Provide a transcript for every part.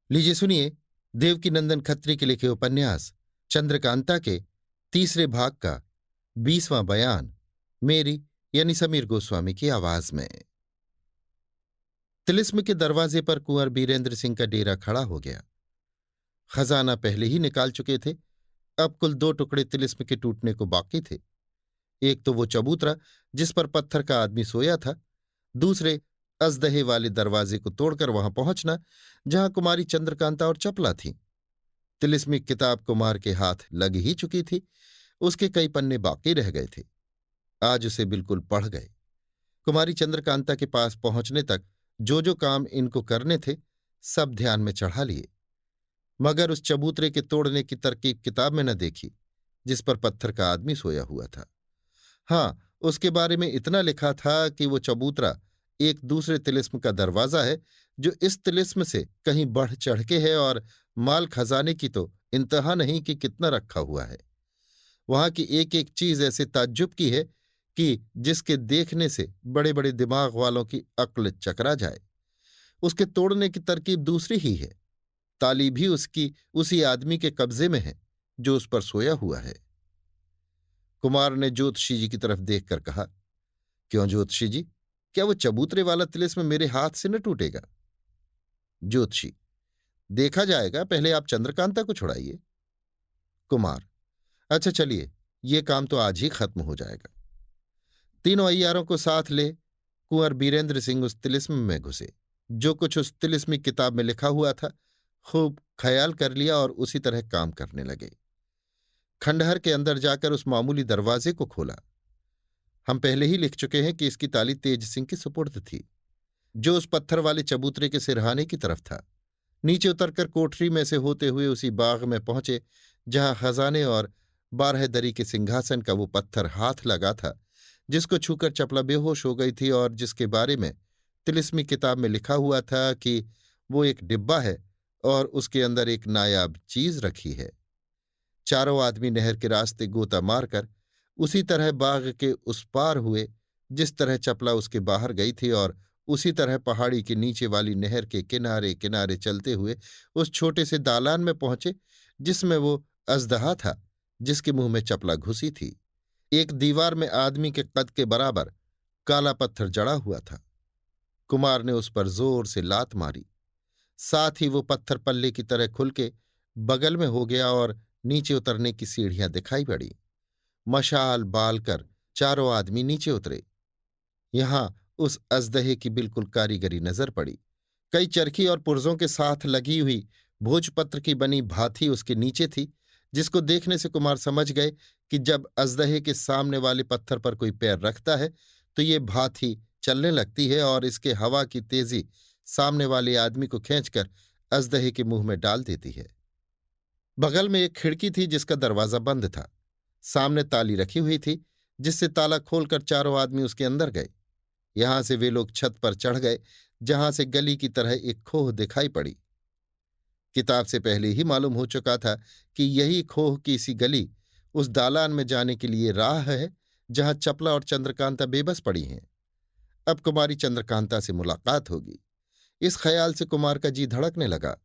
लीजिए सुनिए, देवकीनंदन खत्री के लिखे उपन्यास चंद्रकांता के तीसरे भाग का 20वां बयान मेरी यानी समीर गोस्वामी की आवाज में। तिलिस्म के दरवाजे पर कुंवर बीरेंद्र सिंह का डेरा खड़ा हो गया। खजाना पहले ही निकाल चुके थे। अब कुल 2 टुकड़े तिलिस्म के टूटने को बाकी थे। एक तो वो चबूतरा जिस पर पत्थर का आदमी सोया था, दूसरे अजदहे वाले दरवाजे को तोड़कर वहां पहुंचना जहां कुमारी चंद्रकांता और चपला थीं। तिलिस्मिक किताब कुमार के हाथ लग ही चुकी थी। उसके कई पन्ने बाकी रह गए थे। आज उसे बिल्कुल पढ़ गए। कुमारी चंद्रकांता के पास पहुंचने तक जो जो काम इनको करने थे सब ध्यान में चढ़ा लिए, मगर उस चबूतरे के तोड़ने की तरकीब किताब में न देखी जिस पर पत्थर का आदमी सोया हुआ था। हाँ, उसके बारे में इतना लिखा था कि वो चबूतरा एक दूसरे तिलिस्म का दरवाजा है जो इस तिलिस्म से कहीं बढ़ चढ़ के है, और माल खजाने की तो इंतहा नहीं कि कितना रखा हुआ है। वहां की एक एक चीज ऐसे ताज्जुब की है कि जिसके देखने से बड़े बड़े दिमाग वालों की अक्ल चकरा जाए। उसके तोड़ने की तरकीब दूसरी ही है। ताली भी उसकी उसी आदमी के कब्जे में है जो उस पर सोया हुआ है। कुमार ने ज्योतिषी जी की तरफ देखकर कहा, क्यों ज्योतिषी जी, क्या वो चबूतरे वाला तिलिस्म मेरे हाथ से न टूटेगा? ज्योतिषी, देखा जाएगा, पहले आप चंद्रकांता को छुड़ाइए। कुमार, अच्छा चलिए, ये काम तो आज ही खत्म हो जाएगा। तीनों अय्यारों को साथ ले कुंवर बीरेंद्र सिंह उस तिलिस्म में घुसे। जो कुछ उस तिलिस्मी किताब में लिखा हुआ था खूब ख्याल कर लिया और उसी तरह काम करने लगे। खंडहर के अंदर जाकर उस मामूली दरवाजे को खोला। हम पहले ही लिख चुके हैं कि इसकी ताली तेज सिंह की सुपुर्द थी, जो उस पत्थर वाले चबूतरे के सिरहाने की तरफ था। नीचे उतरकर कोठरी में से होते हुए उसी बाग में पहुंचे जहां खजाने और 12 दरी के सिंहासन का वो पत्थर हाथ लगा था जिसको छूकर चपला बेहोश हो गई थी, और जिसके बारे में तिलिस्मी किताब में लिखा हुआ था कि वो एक डिब्बा है और उसके अंदर एक नायाब चीज रखी है। चारों आदमी नहर के रास्ते गोता मारकर उसी तरह बाग के उस पार हुए जिस तरह चपला उसके बाहर गई थी, और उसी तरह पहाड़ी के नीचे वाली नहर के किनारे किनारे चलते हुए उस छोटे से दालान में पहुंचे जिसमें वो अजदहा था जिसके मुंह में चपला घुसी थी। एक दीवार में आदमी के कद के बराबर काला पत्थर जड़ा हुआ था। कुमार ने उस पर जोर से लात मारी। साथ ही वो पत्थर पल्ले की तरह खुल के बगल में हो गया और नीचे उतरने की सीढ़ियां दिखाई पड़ी। मशाल बाल कर चारों आदमी नीचे उतरे। यहां उस अजदहे की बिल्कुल कारीगरी नजर पड़ी। कई चरखी और पुर्जों के साथ लगी हुई भोजपत्र की बनी भाथी उसके नीचे थी, जिसको देखने से कुमार समझ गए कि जब अजदहे के सामने वाले पत्थर पर कोई पैर रखता है तो ये भाथी चलने लगती है और इसके हवा की तेजी सामने वाले आदमी को खींचकर अजदहे के मुंह में डाल देती है। बगल में एक खिड़की थी जिसका दरवाजा बंद था। सामने ताली रखी हुई थी जिससे ताला खोलकर चारों आदमी उसके अंदर गए। यहां से वे लोग छत पर चढ़ गए जहां से गली की तरह एक खोह दिखाई पड़ी। किताब से पहले ही मालूम हो चुका था कि यही खोह की सी गली उस दालान में जाने के लिए राह है जहां चपला और चंद्रकांता बेबस पड़ी हैं। अब कुमारी चंद्रकांता से मुलाकात होगी, इस ख्याल से कुमार का जी धड़कने लगा।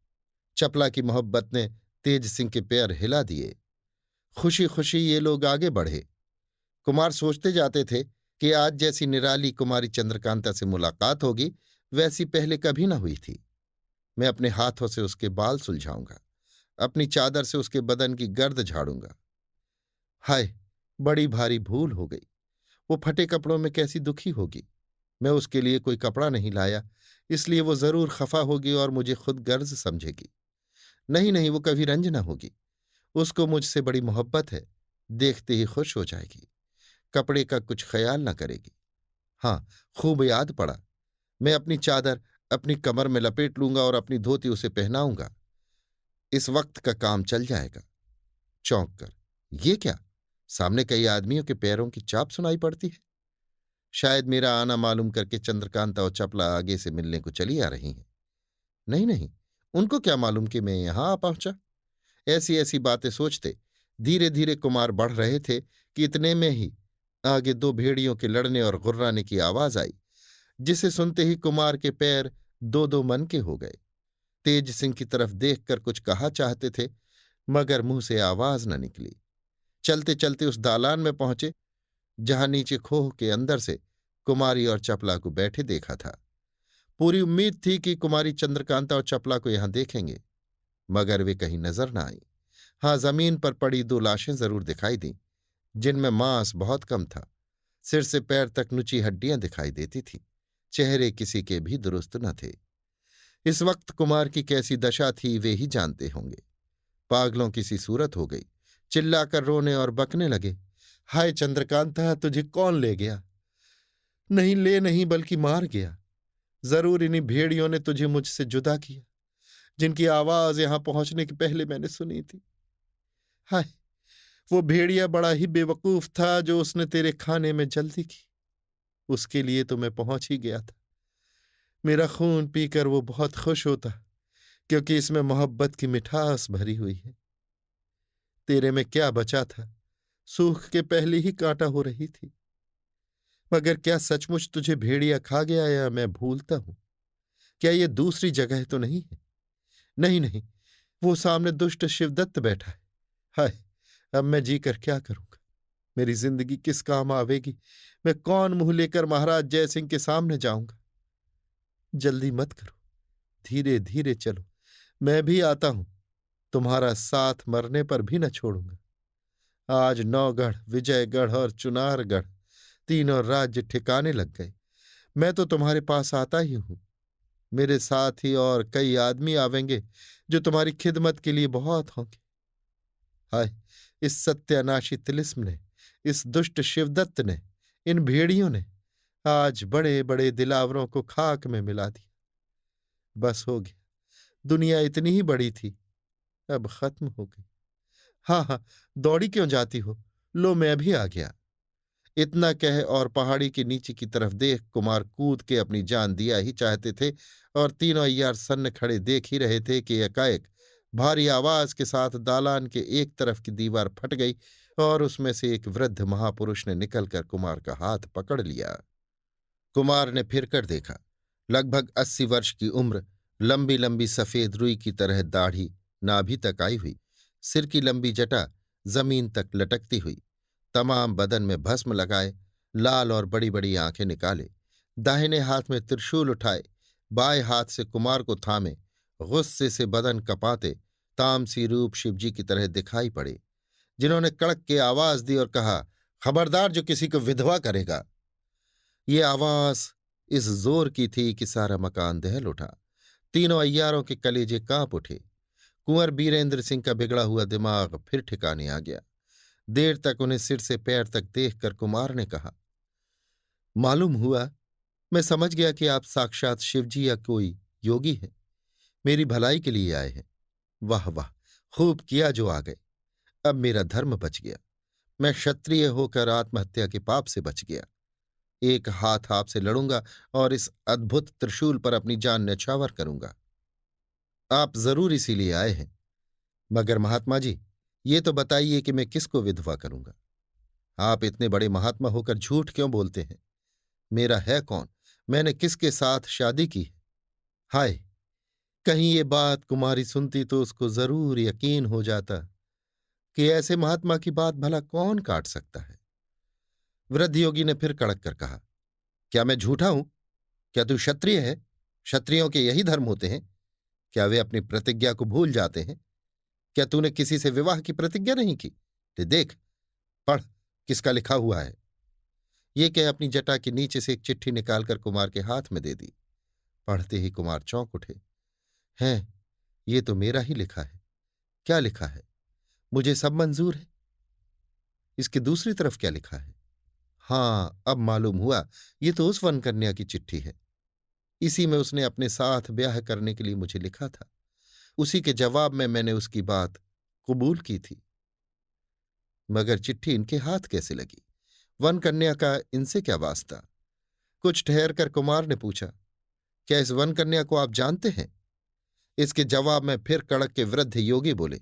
चपला की मोहब्बत ने तेज सिंह के पैर हिला दिए। खुशी खुशी ये लोग आगे बढ़े। कुमार सोचते जाते थे कि आज जैसी निराली कुमारी चंद्रकांता से मुलाकात होगी वैसी पहले कभी न हुई थी। मैं अपने हाथों से उसके बाल सुलझाऊंगा, अपनी चादर से उसके बदन की गर्द झाड़ूंगा। हाय, बड़ी भारी भूल हो गई। वो फटे कपड़ों में कैसी दुखी होगी। मैं उसके लिए कोई कपड़ा नहीं लाया, इसलिए वो जरूर खफा होगी और मुझे खुद गर्ज समझेगी। नहीं नहीं, वो कभी रंज न होगी। उसको मुझसे बड़ी मोहब्बत है, देखते ही खुश हो जाएगी। कपड़े का कुछ ख्याल न करेगी। हाँ, खूब याद पड़ा। मैं अपनी चादर अपनी कमर में लपेट लूंगा और अपनी धोती उसे पहनाऊंगा। इस वक्त का काम चल जाएगा। चौंक कर, ये क्या? सामने कई आदमियों के पैरों की चाप सुनाई पड़ती है। शायद मेरा आना मालूम करके चंद्रकांता और चपला आगे से मिलने को चली आ रही हैं। नहीं नहीं, उनको क्या मालूम कि मैं यहां आ पहुंचा। ऐसी ऐसी बातें सोचते धीरे धीरे कुमार बढ़ रहे थे कि इतने में ही आगे 2 भेड़ियों के लड़ने और गुर्राने की आवाज आई, जिसे सुनते ही कुमार के पैर दो दो मन के हो गए। तेज सिंह की तरफ देखकर कुछ कहा चाहते थे, मगर मुंह से आवाज न निकली। चलते चलते उस दालान में पहुंचे जहां नीचे खोह के अंदर से कुमारी और चपला को बैठे देखा था। पूरी उम्मीद थी कि कुमारी चंद्रकांता और चपला को यहां देखेंगे, मगर वे कहीं नजर न आई। हाँ, जमीन पर पड़ी दो लाशें जरूर दिखाई दीं, जिनमें मांस बहुत कम था। सिर से पैर तक नुची हड्डियां दिखाई देती थीं। चेहरे किसी के भी दुरुस्त न थे। इस वक्त कुमार की कैसी दशा थी वे ही जानते होंगे। पागलों की सी सूरत हो गई। चिल्लाकर रोने और बकने लगे, हाय चंद्रकांता, तुझे कौन ले गया? नहीं, ले नहीं बल्कि मार गया। जरूर इन्हीं भेड़ियों ने तुझे मुझसे जुदा किया, जिनकी आवाज यहां पहुंचने के पहले मैंने सुनी थी। हाय, वो भेड़िया बड़ा ही बेवकूफ था जो उसने तेरे खाने में जल्दी की। उसके लिए तो मैं पहुंच ही गया था। मेरा खून पीकर वो बहुत खुश होता, क्योंकि इसमें मोहब्बत की मिठास भरी हुई है। तेरे में क्या बचा था? सूख के पहले ही कांटा हो रही थी। मगर क्या सचमुच तुझे भेड़िया खा गया, या मैं भूलता हूं? क्या ये दूसरी जगह तो नहीं है? नहीं नहीं, वो सामने दुष्ट शिवदत्त बैठा है। हाय, अब मैं जीकर क्या करूंगा? मेरी जिंदगी किस काम आवेगी? मैं कौन मुंह लेकर महाराज जयसिंह के सामने जाऊंगा? जल्दी मत करो, धीरे धीरे चलो। मैं भी आता हूं, तुम्हारा साथ मरने पर भी न छोड़ूंगा। आज नौगढ़, विजयगढ़ और चुनारगढ़ तीनों राज्य ठिकाने लग गए। मैं तो तुम्हारे पास आता ही हूं। मेरे साथ ही और कई आदमी आवेंगे जो तुम्हारी खिदमत के लिए बहुत होंगे। हाय, इस सत्यानाशी तिलिस्म ने, इस दुष्ट शिवदत्त ने, इन भेड़ियों ने आज बड़े बड़े दिलावरों को खाक में मिला दिया। बस हो गया, दुनिया इतनी ही बड़ी थी, अब खत्म हो गई। हाँ हाँ, दौड़ी क्यों जाती हो? लो, मैं भी आ गया। इतना कह और पहाड़ी के नीचे की तरफ देख कुमार कूद के अपनी जान दिया ही चाहते थे, और तीनों अय्यार सन्न खड़े देख ही रहे थे कि एकाएक भारी आवाज के साथ दालान के एक तरफ की दीवार फट गई और उसमें से एक वृद्ध महापुरुष ने निकलकर कुमार का हाथ पकड़ लिया। कुमार ने फिरकर देखा। लगभग 80 वर्ष की उम्र, लंबी लंबी सफेद रुई की तरह दाढ़ी नाभि तक आई हुई, सिर की लंबी जटा जमीन तक लटकती हुई, तमाम बदन में भस्म लगाए, लाल और बड़ी बड़ी आंखें निकाले, दाहिने हाथ में त्रिशूल उठाए, बाएं हाथ से कुमार को थामे, गुस्से से बदन कपाते तामसी रूप शिवजी की तरह दिखाई पड़े, जिन्होंने कड़क के आवाज दी और कहा, खबरदार जो किसी को विधवा करेगा। ये आवाज इस जोर की थी कि सारा मकान दहल उठा। तीनों अय्यारों के कलेजे कांप उठे। कुंवर बीरेंद्र सिंह का बिगड़ा हुआ दिमाग फिर ठिकाने आ गया। देर तक उन्हें सिर से पैर तक देखकर कुमार ने कहा, मालूम हुआ, मैं समझ गया कि आप साक्षात शिवजी या कोई योगी हैं, मेरी भलाई के लिए आए हैं। वाह वाह, खूब किया जो आ गए। अब मेरा धर्म बच गया। मैं क्षत्रिय होकर आत्महत्या के पाप से बच गया। एक हाथ आपसे लड़ूंगा और इस अद्भुत त्रिशूल पर अपनी जान न्यौछावर करूंगा। आप जरूर इसीलिए आए हैं, मगर महात्मा जी, ये तो बताइए कि मैं किसको विधवा करूंगा? आप इतने बड़े महात्मा होकर झूठ क्यों बोलते हैं? मेरा है कौन? मैंने किसके साथ शादी की है? हाय, कहीं ये बात कुमारी सुनती तो उसको जरूर यकीन हो जाता कि ऐसे महात्मा की बात भला कौन काट सकता है। वृद्ध योगी ने फिर कड़क कर कहा, क्या मैं झूठा हूं? क्या तू क्षत्रिय है? क्षत्रियों के यही धर्म होते हैं। क्या वे अपनी प्रतिज्ञा को भूल जाते हैं? क्या तूने किसी से विवाह की प्रतिज्ञा नहीं की? ते देख, पढ़, किसका लिखा हुआ है। ये कह अपनी जटा के नीचे से एक चिट्ठी निकालकर कुमार के हाथ में दे दी। पढ़ते ही कुमार चौंक उठे। हैं, ये तो मेरा ही लिखा है। क्या लिखा है? मुझे सब मंजूर है। इसकी दूसरी तरफ क्या लिखा है? हाँ, अब मालूम हुआ, ये तो उस वन कन्या की चिट्ठी है। इसी में उसने अपने साथ ब्याह करने के लिए मुझे लिखा था। उसी के जवाब में मैंने उसकी बात कबूल की थी। मगर चिट्ठी इनके हाथ कैसे लगी? वन कन्या का इनसे क्या वास्ता? कुछ ठहर कर कुमार ने पूछा, क्या इस वन कन्या को आप जानते हैं? इसके जवाब में फिर कड़क के वृद्ध योगी बोले,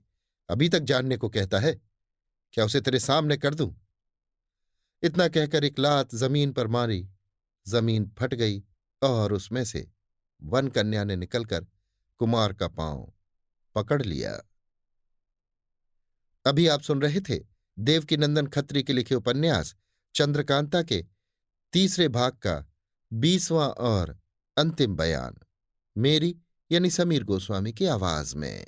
अभी तक जानने को कहता है? क्या उसे तेरे सामने कर दूं? इतना कहकर एक लात जमीन पर मारी। जमीन फट गई और उसमें से वन कन्या ने निकलकर कुमार का पांव पकड़ लिया। अभी आप सुन रहे थे देवकीनंदन खत्री के लिखे उपन्यास चंद्रकांता के तीसरे भाग का 20वां और अंतिम बयान, मेरी यानी समीर गोस्वामी की आवाज में।